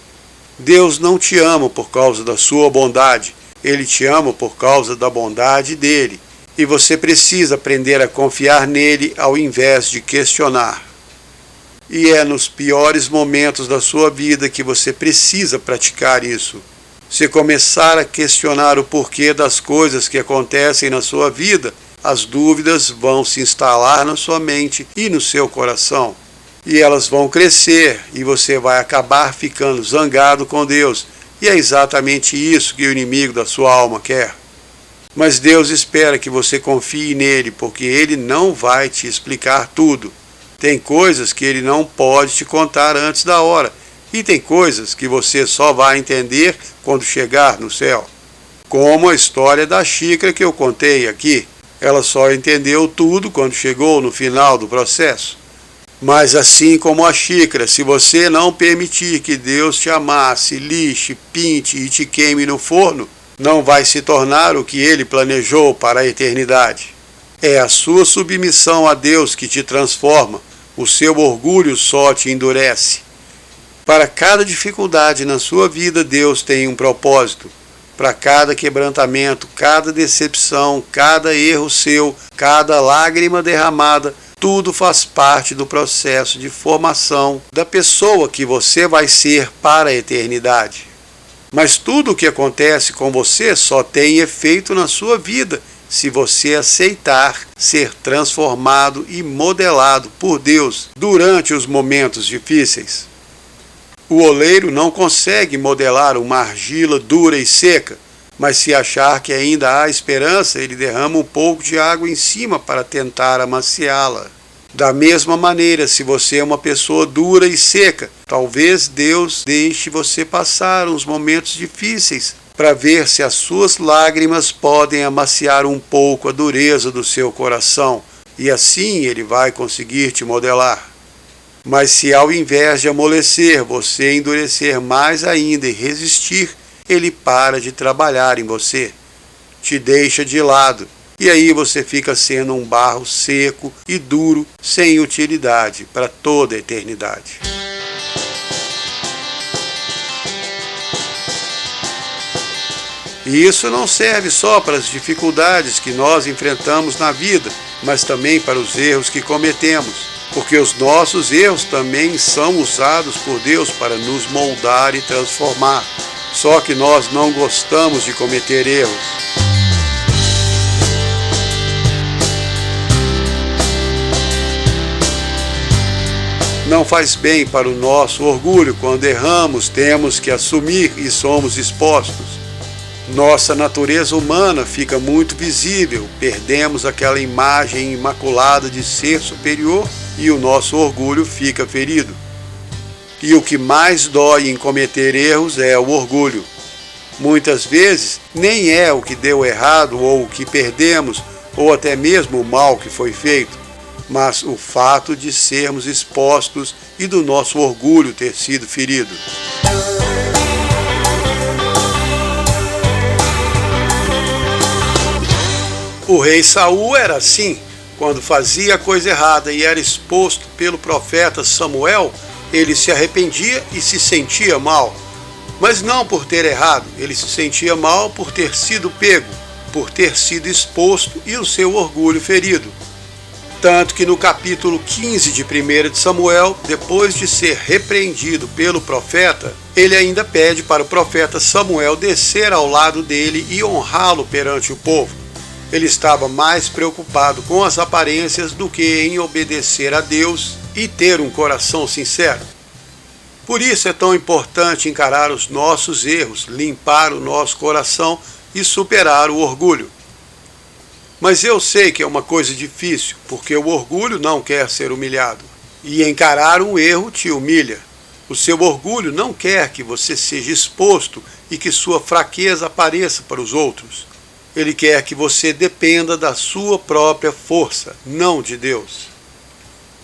Deus não te ama por causa da sua bondade, Ele te ama por causa da bondade dele. E você precisa aprender a confiar nele ao invés de questionar. E é nos piores momentos da sua vida que você precisa praticar isso. Se começar a questionar o porquê das coisas que acontecem na sua vida, as dúvidas vão se instalar na sua mente e no seu coração. E elas vão crescer e você vai acabar ficando zangado com Deus. E é exatamente isso que o inimigo da sua alma quer. Mas Deus espera que você confie nele, porque ele não vai te explicar tudo. Tem coisas que ele não pode te contar antes da hora, e tem coisas que você só vai entender quando chegar no céu. Como a história da xícara que eu contei aqui. Ela só entendeu tudo quando chegou no final do processo. Mas assim como a xícara, se você não permitir que Deus te amasse, lixe, pinte e te queime no forno, não vai se tornar o que ele planejou para a eternidade. É a sua submissão a Deus que te transforma, o seu orgulho só te endurece. Para cada dificuldade na sua vida, Deus tem um propósito. Para cada quebrantamento, cada decepção, cada erro seu, cada lágrima derramada, tudo faz parte do processo de formação da pessoa que você vai ser para a eternidade. Mas tudo o que acontece com você só tem efeito na sua vida se você aceitar ser transformado e modelado por Deus durante os momentos difíceis. O oleiro não consegue modelar uma argila dura e seca, mas se achar que ainda há esperança, ele derrama um pouco de água em cima para tentar amaciá-la. Da mesma maneira, se você é uma pessoa dura e seca, talvez Deus deixe você passar uns momentos difíceis para ver se as suas lágrimas podem amaciar um pouco a dureza do seu coração, e assim ele vai conseguir te modelar. Mas se ao invés de amolecer, você endurecer mais ainda e resistir, ele para de trabalhar em você, te deixa de lado. E aí você fica sendo um barro seco e duro, sem utilidade para toda a eternidade. E isso não serve só para as dificuldades que nós enfrentamos na vida, mas também para os erros que cometemos, porque os nossos erros também são usados por Deus para nos moldar e transformar. Só que nós não gostamos de cometer erros. Não faz bem para o nosso orgulho. Quando erramos, temos que assumir e somos expostos. Nossa natureza humana fica muito visível, perdemos aquela imagem imaculada de ser superior e o nosso orgulho fica ferido. E o que mais dói em cometer erros é o orgulho. Muitas vezes nem é o que deu errado ou o que perdemos, ou até mesmo o mal que foi feito, mas o fato de sermos expostos e do nosso orgulho ter sido ferido. O rei Saul era assim. Quando fazia a coisa errada e era exposto pelo profeta Samuel, ele se arrependia e se sentia mal. Mas não por ter errado, ele se sentia mal por ter sido pego, por ter sido exposto e o seu orgulho ferido. Tanto que no capítulo 15 de 1 de Samuel, depois de ser repreendido pelo profeta, ele ainda pede para o profeta Samuel descer ao lado dele e honrá-lo perante o povo. Ele estava mais preocupado com as aparências do que em obedecer a Deus e ter um coração sincero. Por isso é tão importante encarar os nossos erros, limpar o nosso coração e superar o orgulho. Mas eu sei que é uma coisa difícil, porque o orgulho não quer ser humilhado. E encarar um erro te humilha. O seu orgulho não quer que você seja exposto e que sua fraqueza apareça para os outros. Ele quer que você dependa da sua própria força, não de Deus.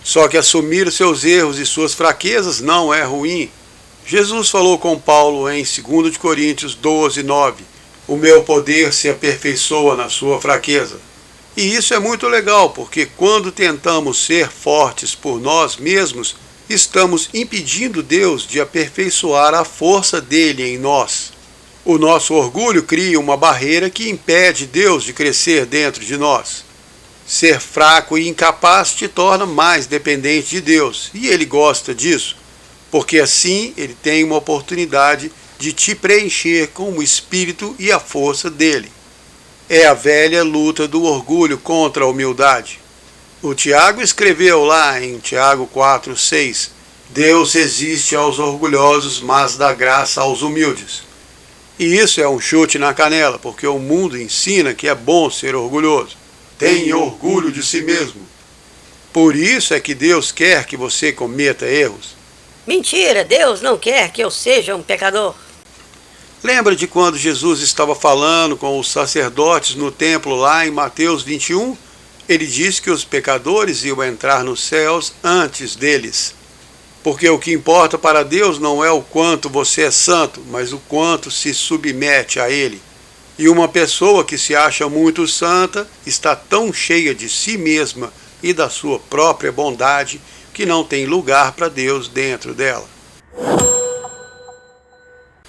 Só que assumir os seus erros e suas fraquezas não é ruim. Jesus falou com Paulo em 2 Coríntios 12, 9. O meu poder se aperfeiçoa na sua fraqueza. E isso é muito legal, porque quando tentamos ser fortes por nós mesmos, estamos impedindo Deus de aperfeiçoar a força dele em nós. O nosso orgulho cria uma barreira que impede Deus de crescer dentro de nós. Ser fraco e incapaz te torna mais dependente de Deus, e Ele gosta disso, porque assim Ele tem uma oportunidade de te preencher com o Espírito e a força dele. É a velha luta do orgulho contra a humildade. O Tiago escreveu lá em Tiago 4, 6, Deus resiste aos orgulhosos, mas dá graça aos humildes. E isso é um chute na canela, porque o mundo ensina que é bom ser orgulhoso. Tenha orgulho de si mesmo. Por isso é que Deus quer que você cometa erros. Mentira, Deus não quer que eu seja um pecador. Lembra de quando Jesus estava falando com os sacerdotes no templo lá em Mateus 21? Ele disse que os pecadores iam entrar nos céus antes deles. Porque o que importa para Deus não é o quanto você é santo, mas o quanto se submete a Ele. E uma pessoa que se acha muito santa está tão cheia de si mesma e da sua própria bondade que não tem lugar para Deus dentro dela.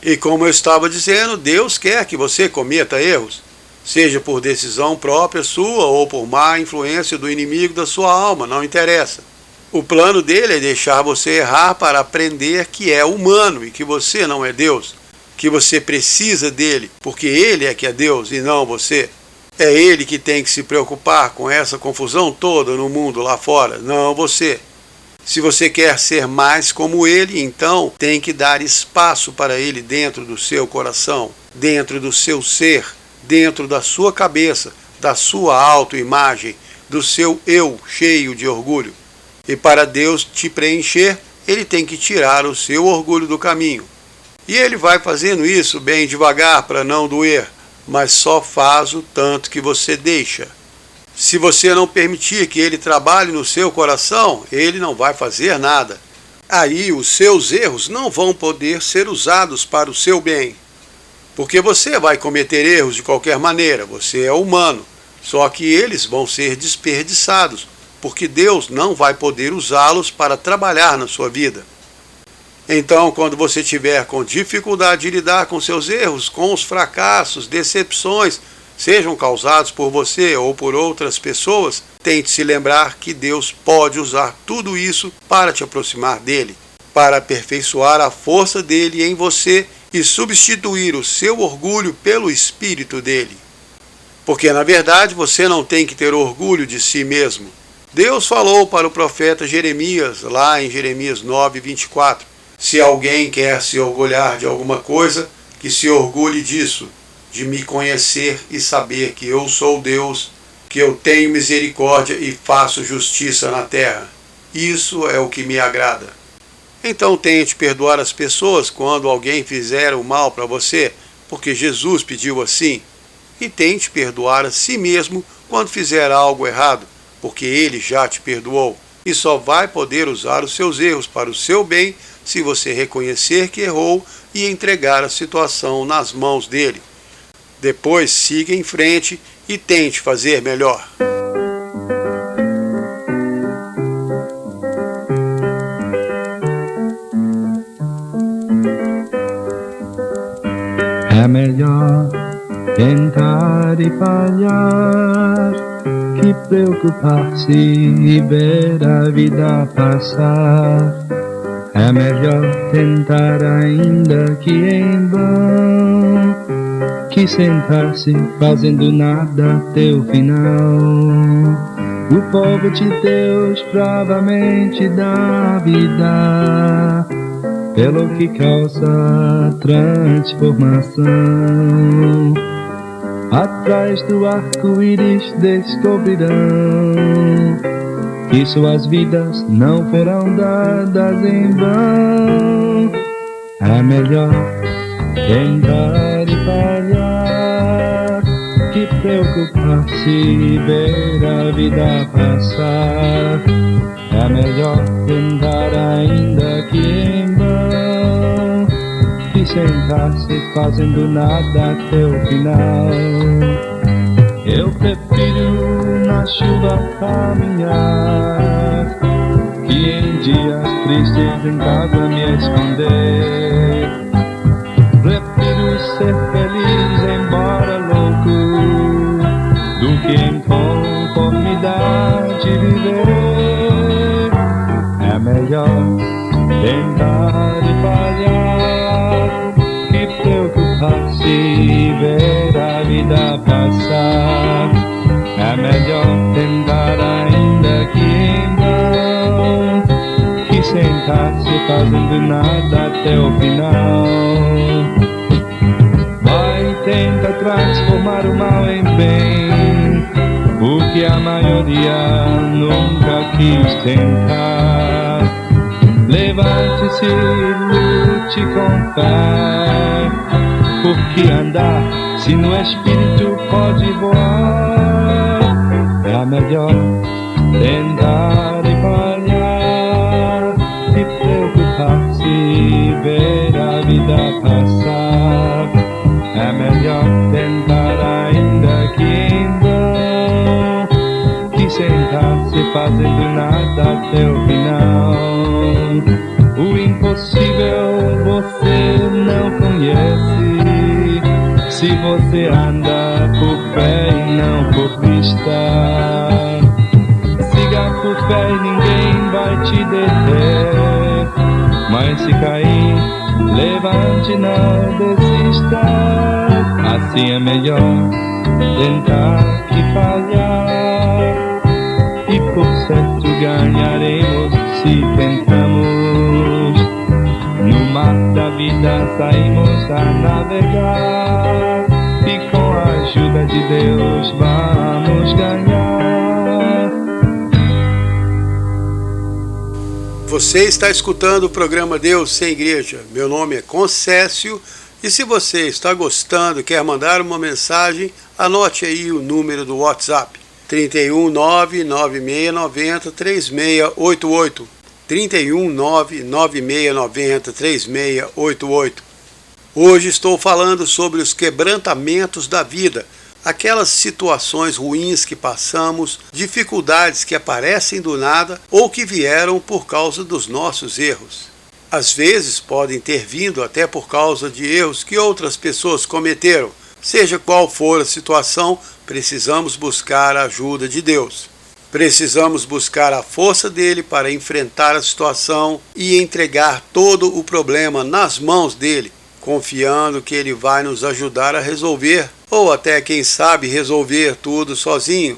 E como eu estava dizendo, Deus quer que você cometa erros, seja por decisão própria sua ou por má influência do inimigo da sua alma, não interessa. O plano dele é deixar você errar para aprender que é humano e que você não é Deus, que você precisa dele, porque ele é que é Deus e não você. É ele que tem que se preocupar com essa confusão toda no mundo lá fora, não você. Se você quer ser mais como ele, então tem que dar espaço para ele dentro do seu coração, dentro do seu ser, dentro da sua cabeça, da sua autoimagem, do seu eu cheio de orgulho. E para Deus te preencher, ele tem que tirar o seu orgulho do caminho. E ele vai fazendo isso bem devagar para não doer, mas só faz o tanto que você deixa. Se você não permitir que ele trabalhe no seu coração, ele não vai fazer nada. Aí os seus erros não vão poder ser usados para o seu bem. Porque você vai cometer erros de qualquer maneira, você é humano. Só que eles vão ser desperdiçados, porque Deus não vai poder usá-los para trabalhar na sua vida. Então, quando você tiver com dificuldade de lidar com seus erros, com os fracassos, decepções, sejam causados por você ou por outras pessoas, tente se lembrar que Deus pode usar tudo isso para te aproximar dele, para aperfeiçoar a força dele em você e substituir o seu orgulho pelo Espírito dele. Porque, na verdade, você não tem que ter orgulho de si mesmo. Deus falou para o profeta Jeremias, lá em Jeremias 9, 24, se alguém quer se orgulhar de alguma coisa, que se orgulhe disso, de me conhecer e saber que eu sou Deus, que eu tenho misericórdia e faço justiça na terra. Isso é o que me agrada. Então tente perdoar as pessoas quando alguém fizer o mal para você, porque Jesus pediu assim. E tente perdoar a si mesmo quando fizer algo errado, porque ele já te perdoou. E só vai poder usar os seus erros para o seu bem se você reconhecer que errou e entregar a situação nas mãos dele. Depois siga em frente e tente fazer melhor. É melhor tentar e falhar que preocupar-se e ver a vida passar. É melhor tentar ainda que em vão, que sentar-se fazendo nada até o final. O povo de Deus bravamente dá vida, pelo que causa transformação. Atrás do arco-íris descobrirão que suas vidas não foram dadas em vão. É melhor tentar e falhar que preocupar-se e ver a vida passar. É melhor tentar ainda que em vão, que sentar-se fazendo nada até o final. Eu prefiro na chuva caminhar, que em dias tristes em casa me esconder. Prefiro ser feliz embora louco, do que em conformidade viver. É melhor tentar e falhar que preocupar-se e ver a vida passar. É melhor tentar ainda que em vão, que sentar-se fazendo nada até o final. Vai tentar transformar o mal em bem, o que a maioria nunca quis tentar. Levante-se e lute com fé, porque andar se no espírito pode voar. É melhor tentar e falhar, e preocupar-se e ver a vida passar. É melhor tentar ainda que em vão, que sentar-se fazendo nada até o final. O impossível você não conhece, se você anda por fé e não por vista. Siga por fé e ninguém vai te deter, mas se cair, levante, não desista. Assim é melhor tentar que falhar, e por certo ganharemos se tentamos. No mar da vida saímos a navegar, e com a ajuda de Deus vamos ganhar. Você está escutando o programa Deus Sem Igreja. Meu nome é Concécio, e se você está gostando e quer mandar uma mensagem, anote aí o número do WhatsApp: 31996903688. 31996903688. Hoje estou falando sobre os quebrantamentos da vida, aquelas situações ruins que passamos, dificuldades que aparecem do nada ou que vieram por causa dos nossos erros. Às vezes podem ter vindo até por causa de erros que outras pessoas cometeram. Seja qual for a situação, precisamos buscar a ajuda de Deus. Precisamos buscar a força dele para enfrentar a situação e entregar todo o problema nas mãos dele, confiando que ele vai nos ajudar a resolver, ou até, quem sabe, resolver tudo sozinho.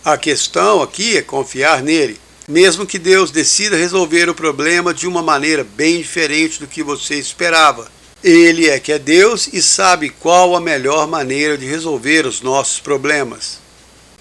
A questão aqui é confiar nele, mesmo que Deus decida resolver o problema de uma maneira bem diferente do que você esperava. Ele é que é Deus e sabe qual a melhor maneira de resolver os nossos problemas.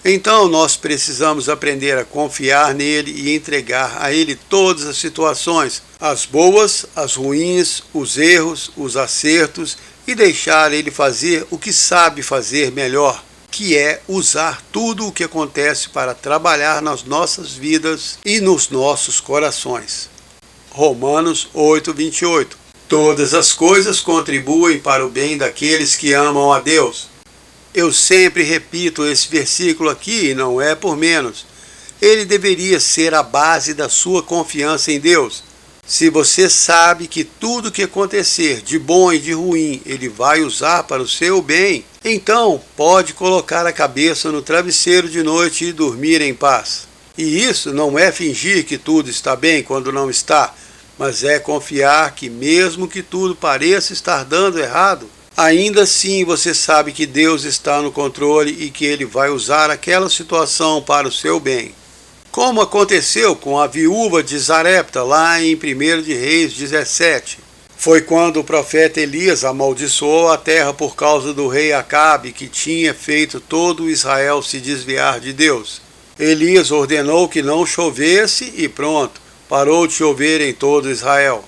Então nós precisamos aprender a confiar nele e entregar a ele todas as situações, as boas, as ruins, os erros, os acertos, e deixar ele fazer o que sabe fazer melhor, que é usar tudo o que acontece para trabalhar nas nossas vidas e nos nossos corações. Romanos 8:28. Todas as coisas contribuem para o bem daqueles que amam a Deus. Eu sempre repito esse versículo aqui e não é por menos. Ele deveria ser a base da sua confiança em Deus. Se você sabe que tudo que acontecer, de bom e de ruim, Ele vai usar para o seu bem, então pode colocar a cabeça no travesseiro de noite e dormir em paz. E isso não é fingir que tudo está bem quando não está, mas é confiar que mesmo que tudo pareça estar dando errado, ainda assim você sabe que Deus está no controle e que Ele vai usar aquela situação para o seu bem. Como aconteceu com a viúva de Zarepta lá em 1 de Reis 17. Foi quando o profeta Elias amaldiçoou a terra por causa do rei Acabe, que tinha feito todo Israel se desviar de Deus. Elias ordenou que não chovesse e pronto, parou de chover em todo Israel.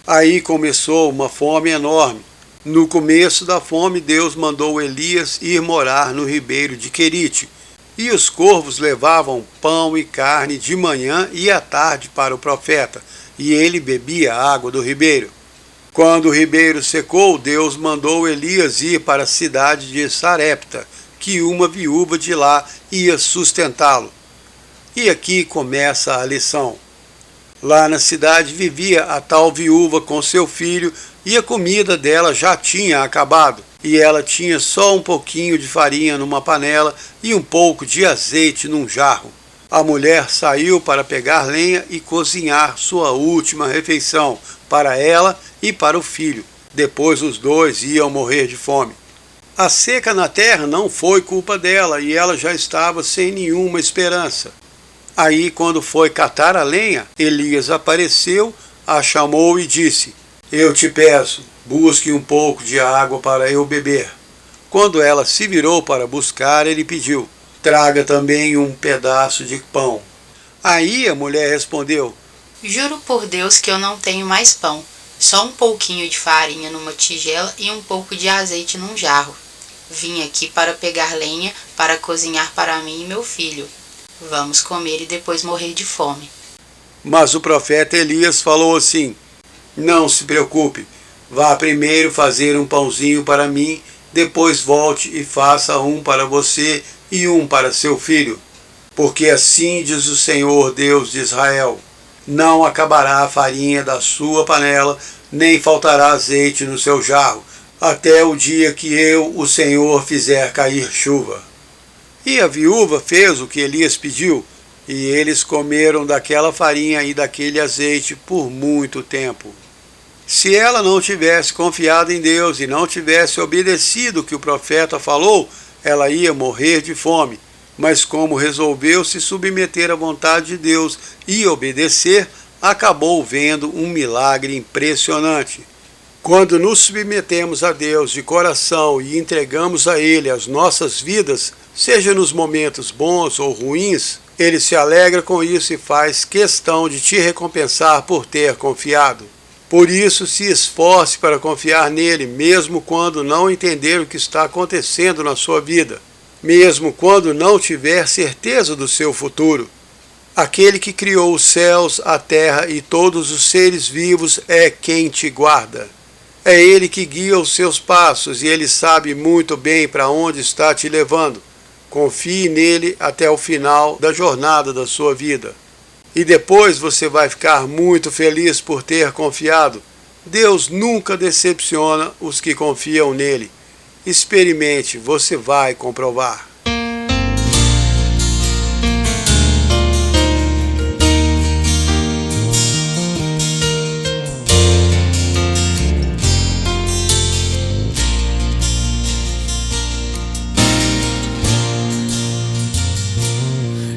Aí começou uma fome enorme. No começo da fome, Deus mandou Elias ir morar no ribeiro de Querite, e os corvos levavam pão e carne de manhã e à tarde para o profeta, e ele bebia a água do ribeiro. Quando o ribeiro secou, Deus mandou Elias ir para a cidade de Sarepta, que uma viúva de lá ia sustentá-lo. E aqui começa a lição. Lá na cidade vivia a tal viúva com seu filho, e a comida dela já tinha acabado, e ela tinha só um pouquinho de farinha numa panela e um pouco de azeite num jarro. A mulher saiu para pegar lenha e cozinhar sua última refeição para ela e para o filho. Depois os dois iam morrer de fome. A seca na terra não foi culpa dela e ela já estava sem nenhuma esperança. Aí, quando foi catar a lenha, Elias apareceu, a chamou e disse: "Eu te peço, busque um pouco de água para eu beber." Quando ela se virou para buscar, ele pediu: "Traga também um pedaço de pão." Aí a mulher respondeu: Juro por Deus que eu não tenho mais pão, só um pouquinho de farinha numa tigela e um pouco de azeite num jarro. Vim aqui para pegar lenha para cozinhar para mim e meu filho. Vamos comer e depois morrer de fome. Mas o profeta Elias falou assim: "Não se preocupe, vá primeiro fazer um pãozinho para mim, depois volte e faça um para você e um para seu filho. Porque assim diz o Senhor Deus de Israel: não acabará a farinha da sua panela, nem faltará azeite no seu jarro, até o dia que eu, o Senhor, fizer cair chuva." E a viúva fez o que Elias pediu, e eles comeram daquela farinha e daquele azeite por muito tempo. Se ela não tivesse confiado em Deus e não tivesse obedecido o que o profeta falou, ela ia morrer de fome. Mas como resolveu se submeter à vontade de Deus e obedecer, acabou vendo um milagre impressionante. Quando nos submetemos a Deus de coração e entregamos a Ele as nossas vidas, seja nos momentos bons ou ruins, Ele se alegra com isso e faz questão de te recompensar por ter confiado. Por isso, se esforce para confiar nele, mesmo quando não entender o que está acontecendo na sua vida, mesmo quando não tiver certeza do seu futuro. Aquele que criou os céus, a terra e todos os seres vivos é quem te guarda. É Ele que guia os seus passos e Ele sabe muito bem para onde está te levando. Confie nele até o final da jornada da sua vida. E depois você vai ficar muito feliz por ter confiado. Deus nunca decepciona os que confiam nele. Experimente, você vai comprovar.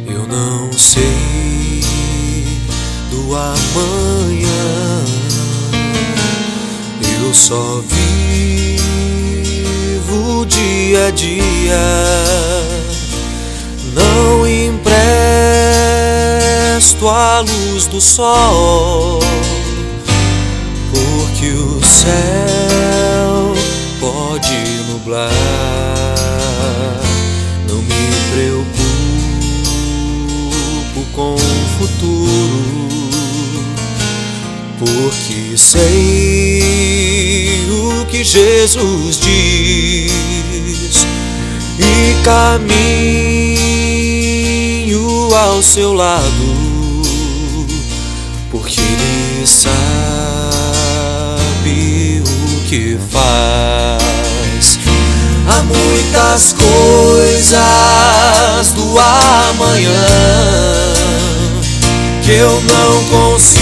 Eu não sei do amanhã, eu só vivo o dia a dia. Não empresto a luz do sol, porque o céu pode nublar. Não me preocupo com o futuro, porque sei o que Jesus diz. caminho ao seu lado, porque Ele sabe o que faz. Há muitas coisas do amanhã que eu não consigo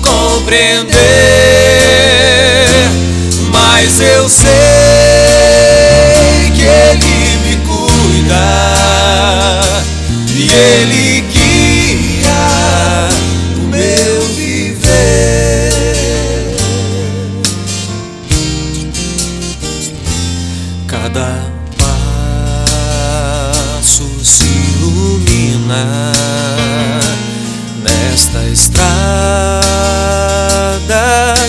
compreender, mas eu sei que Ele me cuida e Ele guia o meu viver. Cada passo se ilumina nesta estrada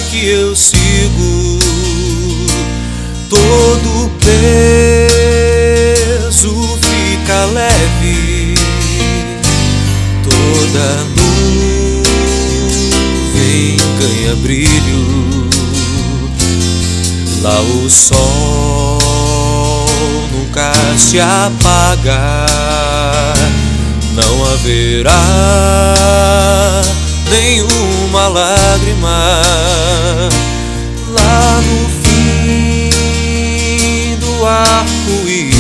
que eu sigo. Todo peso fica leve, toda nuvem ganha brilho. Lá o sol nunca se apaga, não haverá nenhuma lágrima. Lá no fim do arco-íris,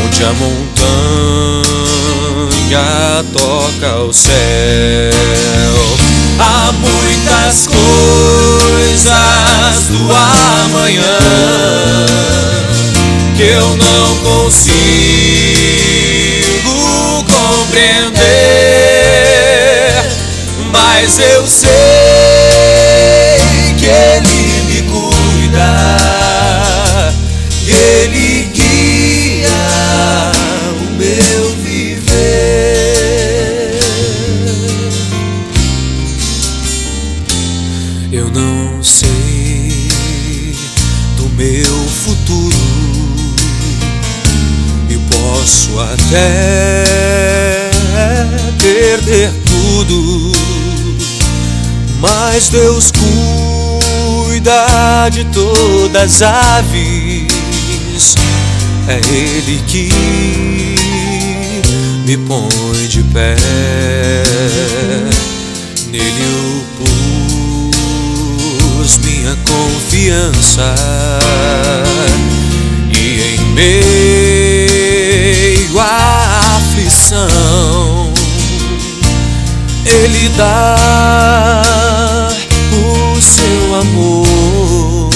onde a montanha toca o céu, há muitas coisas do amanhã que eu não consigo compreender, mas eu sei que Ele me cuida e Ele guia o meu viver. Eu não sei do meu futuro e posso até perder tudo, mas Deus cuida de todas as aves. É Ele que me põe de pé, nele eu pus minha confiança, e em meio à aflição Ele dá o seu amor,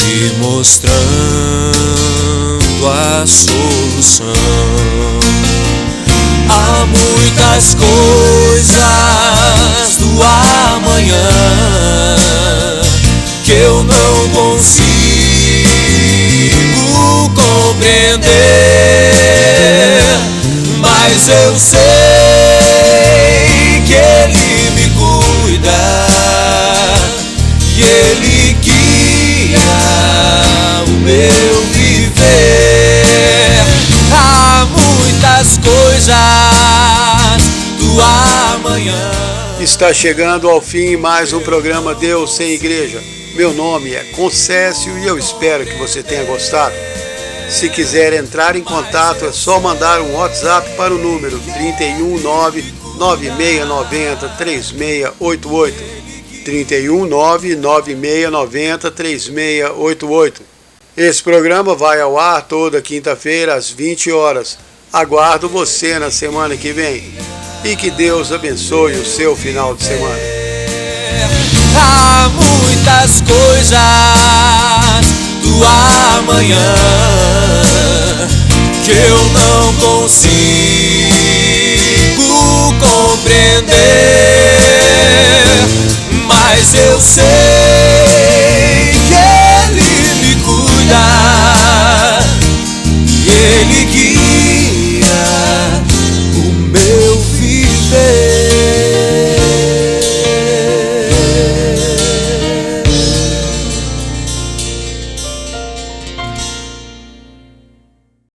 me mostrando a solução. Há muitas coisas do amanhã que eu não consigo compreender, mas eu sei que Ele me cuida e Ele guia o meu viver. Há muitas coisas do amanhã. Está chegando ao fim mais um programa Deus Sem Igreja. Meu nome é Concécio e eu espero que você tenha gostado. Se quiser entrar em contato, é só mandar um WhatsApp para o número 319-9690-3688. 319-9690-3688. Esse programa vai ao ar toda quinta-feira às 20 horas. Aguardo você na semana que vem. E que Deus abençoe o seu final de semana. Há muitas coisas do amanhã que eu não consigo compreender, mas eu sei